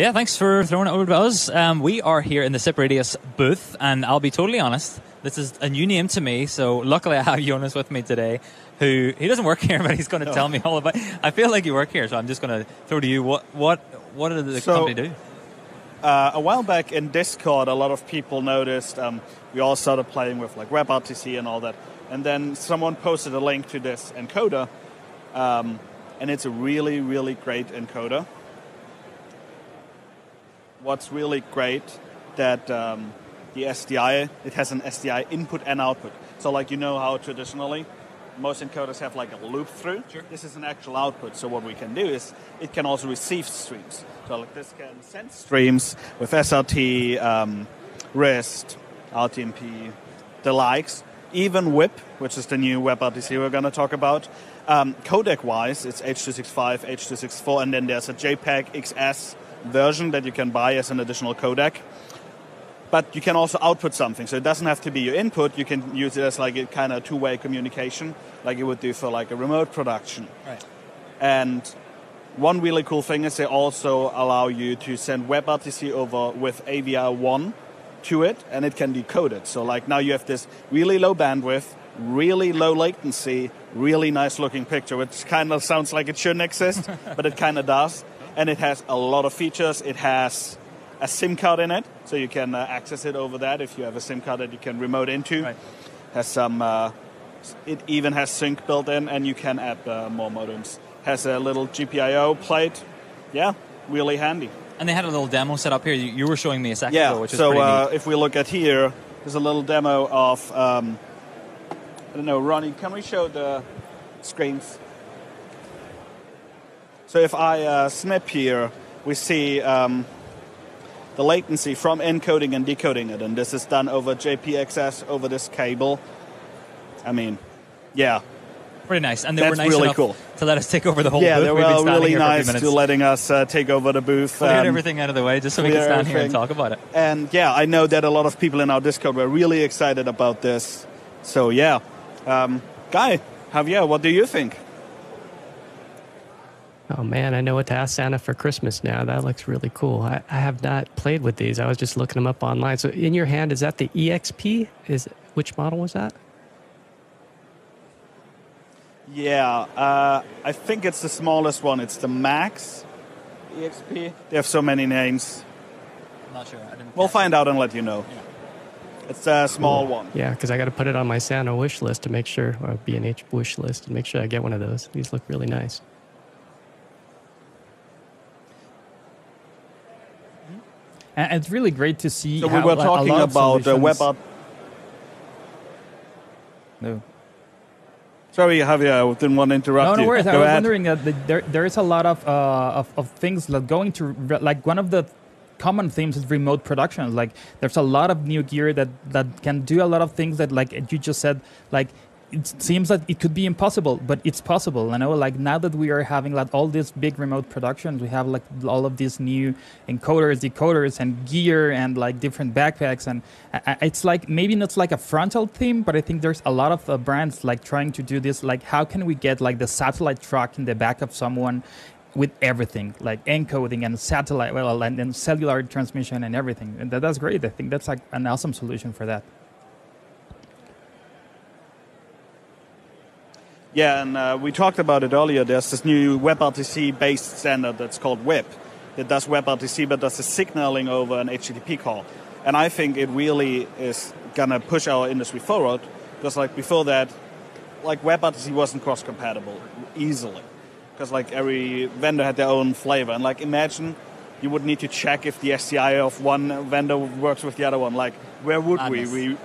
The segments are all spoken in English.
Yeah, thanks for throwing it over to us. We are here in the SiprRadius booth, and I'll be totally honest, this is a new name to me, so luckily I have Jonas with me today, he doesn't work here, but he's going to tell me all about it. I feel like you work here, so I'm just going to throw to you, what did the company do? A while back in Discord, a lot of people noticed we all started playing with like WebRTC and all that, and then someone posted a link to this encoder, and it's a really, really great encoder. What's really great that the SDI, it has an SDI input and output. So like how traditionally most encoders have like a loop through. Sure. This is an actual output. So what we can do is it can also receive streams. So like this can send streams with SRT, RIST, RTMP, the likes. Even WIP, which is the new WebRTC we're going to talk about. Codec-wise, it's H.265, H.264, and then there's a JPEG XS version that you can buy as an additional codec. But you can also output something, so it doesn't have to be your input. You can use it as like a kind of two-way communication, like you would do for like a remote production. Right. And one really cool thing is they also allow you to send WebRTC over with AVR1 to it, and it can decode it. So like now you have this really low bandwidth, really low latency, really nice-looking picture, which kind of sounds like it shouldn't exist, but it kind of does. And it has a lot of features. It has a SIM card in it, so you can access it over that if you have a SIM card that you can remote into. Right. Has some. It even has sync built in, and you can add more modems. Has a little GPIO plate. Yeah, really handy. And they had a little demo set up here. You were showing me a second ago, which is so pretty neat. If we look at here, there's a little demo of. I don't know, Ronnie. Can we show the screens? So if I snip here, we see the latency from encoding and decoding it, and this is done over JPXS over this cable. I mean, yeah. Pretty nice. And they were nice really enough cool. to let us take over the whole booth. Yeah, they were really nice to letting us take over the booth. Cleared everything out of the way just so we could stand here and talk about it. And yeah, I know that a lot of people in our Discord were really excited about this. So yeah. Guy, Javier, what do you think? Oh man, I know what to ask Santa for Christmas now. That looks really cool. I have not played with these. I was just looking them up online. So in your hand, is that the EXP? Which model was that? Yeah, I think it's the smallest one. It's the Max EXP. They have so many names. I'm not sure. We'll find out and let you know. Yeah. It's a small one. Yeah, because I got to put it on my Santa wish list to make sure, or B&H wish list, to make sure I get one of those. These look really nice. And it's really great to see. So we were talking about the web art. No. Sorry, Javier, I didn't want to interrupt you. No worries. Go I was ahead. wondering that there is a lot of things that going to, like, one of the common themes is remote production. Like, there's a lot of new gear that can do a lot of things that, like you just said, like, it seems that it could be impossible, but it's possible. Like now that we are having like all these big remote productions, we have like all of these new encoders, decoders, and gear, and like different backpacks, and it's like maybe not like a frontal theme, but I think there's a lot of brands like trying to do this. Like, how can we get like the satellite truck in the back of someone with everything, like encoding and satellite, and then cellular transmission and everything, and that's great. I think that's like an awesome solution for that. Yeah, and we talked about it earlier. There's this new WebRTC-based standard that's called WIP. It does WebRTC, but does the signaling over an HTTP call. And I think it really is going to push our industry forward, because like before that, like WebRTC wasn't cross-compatible easily, because like every vendor had their own flavor. And like imagine you would need to check if the SCI of one vendor works with the other one. Like, where would we?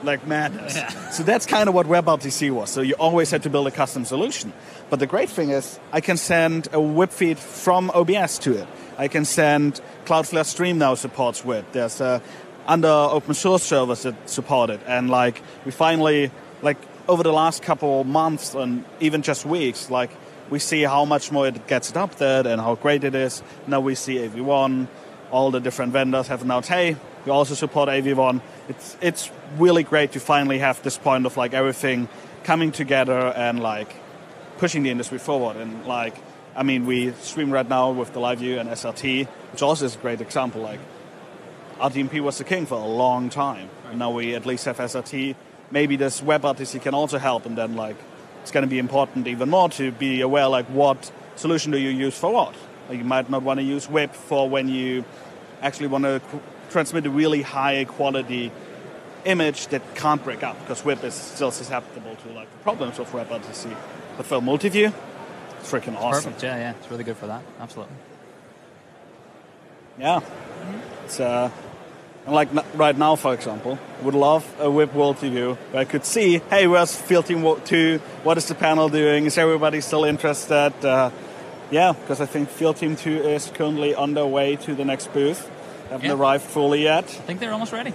Like madness. Yeah. So that's kind of what WebRTC was. So you always had to build a custom solution. But the great thing is I can send a WIP feed from OBS to it. I can send Cloudflare Stream now supports WIP. There's under open source servers that support it. And like we finally, like over the last couple months and even just weeks, like we see how much more it gets adopted and how great it is. Now we see AV1. All the different vendors have announced, hey, we also support AV1. It's really great to finally have this point of like everything coming together and like pushing the industry forward. And like I mean, we stream right now with the live view and SRT, which also is a great example. Like, RTMP was the king for a long time. Right. And now we at least have SRT. Maybe this WebRTC can also help, and then like it's going to be important even more to be aware like what solution do you use for what. Like, you might not want to use WIP for when you actually want to transmit a really high quality image that can't break up, because WIP is still susceptible to like the problems of WebRTC. But for multi-view, it's freaking awesome. Perfect. Yeah, it's really good for that. Absolutely. Yeah, it's and like right now, for example, would love a WIP multi-view where I could see, hey, where's Field Team 2? What is the panel doing? Is everybody still interested? Yeah, because I think Field Team 2 is currently on their way to the next booth. Haven't arrived fully yet. I think they're almost ready.